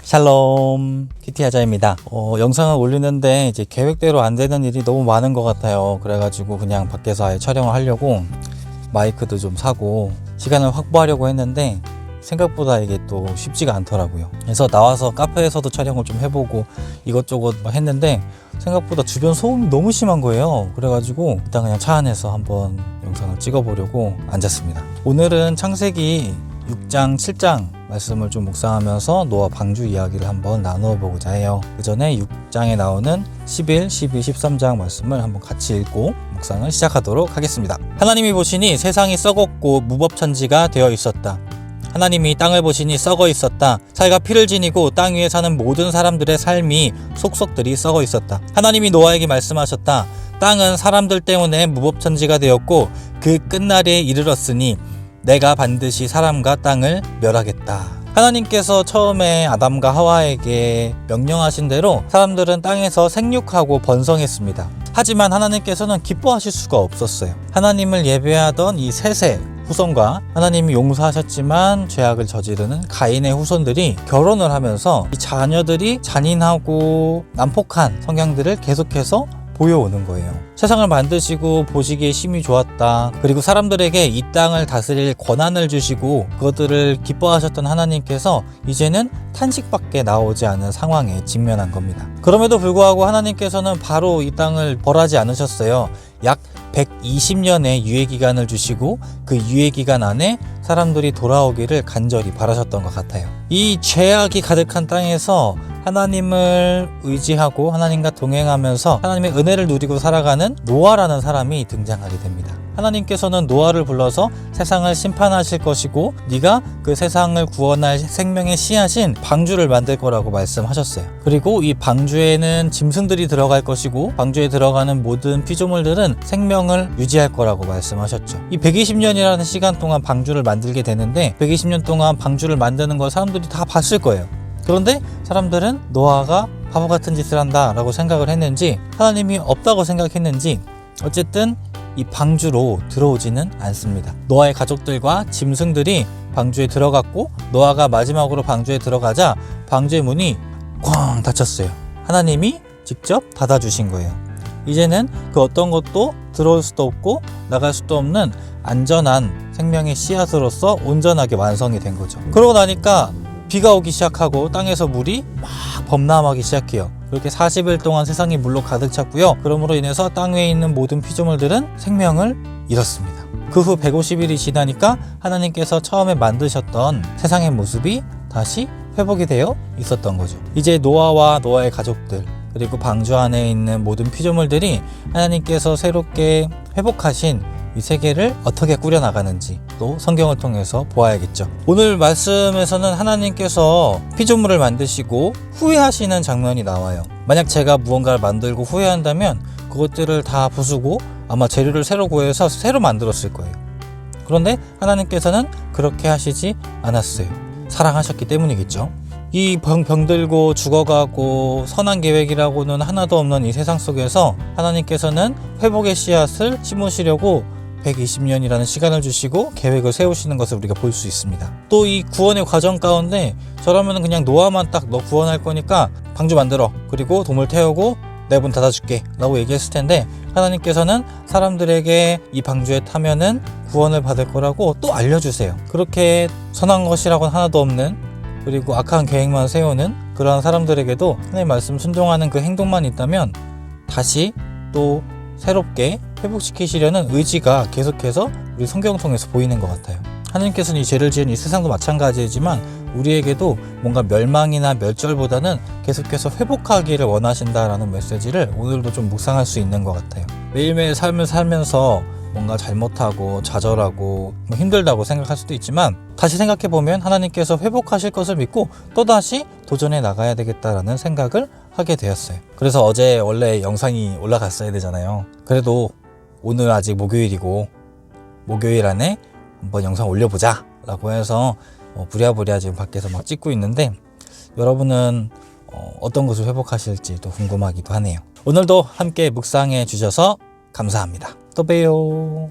샬롬, 키티하자입니다. 영상을 올리는데 이제 계획대로 안 되는 일이 너무 많은 것 같아요. 그래가지고 그냥 밖에서 아예 촬영을 하려고 마이크도 좀 사고 시간을 확보하려고 했는데 생각보다 이게 또 쉽지가 않더라고요. 그래서 나와서 카페에서도 촬영을 좀 해보고 이것저것 했는데 생각보다 주변 소음이 너무 심한 거예요. 그래가지고 일단 그냥 차 안에서 한번 영상을 찍어보려고 앉았습니다. 오늘은 창세기 6장, 7장 말씀을 좀 묵상하면서 노아 방주 이야기를 한번 나누어 보고자 해요. 그 전에 6장에 나오는 11, 12, 13장 말씀을 한번 같이 읽고 묵상을 시작하도록 하겠습니다. 하나님이 보시니 세상이 썩었고 무법천지가 되어 있었다. 하나님이 땅을 보시니 썩어 있었다. 살과 피를 지니고 땅 위에 사는 모든 사람들의 삶이 속속들이 썩어 있었다. 하나님이 노아에게 말씀하셨다. 땅은 사람들 때문에 무법천지가 되었고 그 끝날에 이르렀으니 내가 반드시 사람과 땅을 멸하겠다. 하나님께서 처음에 아담과 하와에게 명령하신 대로 사람들은 땅에서 생육하고 번성했습니다. 하지만 하나님께서는 기뻐하실 수가 없었어요. 하나님을 예배하던 이 셋의 후손과 하나님이 용서하셨지만 죄악을 저지르는 가인의 후손들이 결혼을 하면서 이 자녀들이 잔인하고 난폭한 성향들을 계속해서 보여오는 거예요. 세상을 만드시고 보시기에 심히 좋았다. 그리고 사람들에게 이 땅을 다스릴 권한을 주시고 그것들을 기뻐하셨던 하나님께서 이제는 탄식밖에 나오지 않은 상황에 직면한 겁니다. 그럼에도 불구하고 하나님께서는 바로 이 땅을 벌하지 않으셨어요. 약 120년의 유예기간을 주시고 그 유예기간 안에 사람들이 돌아오기를 간절히 바라셨던 것 같아요. 이 죄악이 가득한 땅에서 하나님을 의지하고 하나님과 동행하면서 하나님의 은혜를 누리고 살아가는 노아라는 사람이 등장하게 됩니다. 하나님께서는 노아를 불러서 세상을 심판하실 것이고 네가 그 세상을 구원할 생명의 씨앗인 방주를 만들 거라고 말씀하셨어요. 그리고 이 방주에는 짐승들이 들어갈 것이고 방주에 들어가는 모든 피조물들은 생명을 유지할 거라고 말씀하셨죠. 이 120년이라는 시간 동안 방주를 만들게 되는데 120년 동안 방주를 만드는 걸 사람들이 다 봤을 거예요. 그런데 사람들은 노아가 바보 같은 짓을 한다 라고 생각을 했는지 하나님이 없다고 생각했는지 어쨌든 이 방주로 들어오지는 않습니다. 노아의 가족들과 짐승들이 방주에 들어갔고 노아가 마지막으로 방주에 들어가자 방주의 문이 꽝 닫혔어요. 하나님이 직접 닫아주신 거예요. 이제는 그 어떤 것도 들어올 수도 없고 나갈 수도 없는 안전한 생명의 씨앗으로서 온전하게 완성이 된 거죠. 그러고 나니까 비가 오기 시작하고 땅에서 물이 막 범람하기 시작해요. 그렇게 40일 동안 세상이 물로 가득 찼고요. 그러므로 인해서 땅 위에 있는 모든 피조물들은 생명을 잃었습니다. 그 후 150일이 지나니까 하나님께서 처음에 만드셨던 세상의 모습이 다시 회복이 되어 있었던 거죠. 이제 노아와 노아의 가족들 그리고 방주 안에 있는 모든 피조물들이 하나님께서 새롭게 회복하신 이 세계를 어떻게 꾸려나가는지 또 성경을 통해서 보아야겠죠. 오늘 말씀에서는 하나님께서 피조물을 만드시고 후회하시는 장면이 나와요. 만약 제가 무언가를 만들고 후회한다면 그것들을 다 부수고 아마 재료를 새로 구해서 새로 만들었을 거예요. 그런데 하나님께서는 그렇게 하시지 않았어요. 사랑하셨기 때문이겠죠. 이 병들고 죽어가고 선한 계획이라고는 하나도 없는 이 세상 속에서 하나님께서는 회복의 씨앗을 심으시려고 120년이라는 시간을 주시고 계획을 세우시는 것을 우리가 볼 수 있습니다. 또 이 구원의 과정 가운데 저라면 그냥 노아만 딱 너 구원할 거니까 방주 만들어 그리고 동물 태우고 내 문 닫아줄게 라고 얘기했을 텐데 하나님께서는 사람들에게 이 방주에 타면은 구원을 받을 거라고 또 알려주세요. 그렇게 선한 것이라고는 하나도 없는 그리고 악한 계획만 세우는 그러한 사람들에게도 하나님의 말씀 순종하는 그 행동만 있다면 다시 또 새롭게 회복시키시려는 의지가 계속해서 우리 성경을 통해서 보이는 것 같아요. 하나님께서는 이 죄를 지은 이 세상도 마찬가지지만 우리에게도 뭔가 멸망이나 멸절보다는 계속해서 회복하기를 원하신다라는 메시지를 오늘도 좀 묵상할 수 있는 것 같아요. 매일매일 삶을 살면서 뭔가 잘못하고 좌절하고 힘들다고 생각할 수도 있지만 다시 생각해보면 하나님께서 회복하실 것을 믿고 또다시 도전해 나가야 되겠다라는 생각을 하게 되었어요. 그래서 어제 원래 영상이 올라갔어야 되잖아요. 그래도 오늘 아직 목요일이고 목요일 안에 한번 영상 올려보자 라고 해서 부랴부랴 지금 밖에서 막 찍고 있는데 여러분은 어떤 것을 회복하실지 또 궁금하기도 하네요. 오늘도 함께 묵상해 주셔서 감사합니다. 또 봬요.